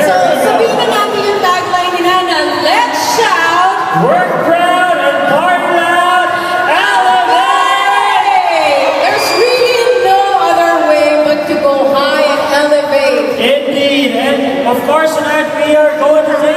So, sabihin na natin yung tagline nila na let's shout, Work proud and party loud, elevate! there's really no other way but to go high and elevate. Indeed, and of course tonight we are going to take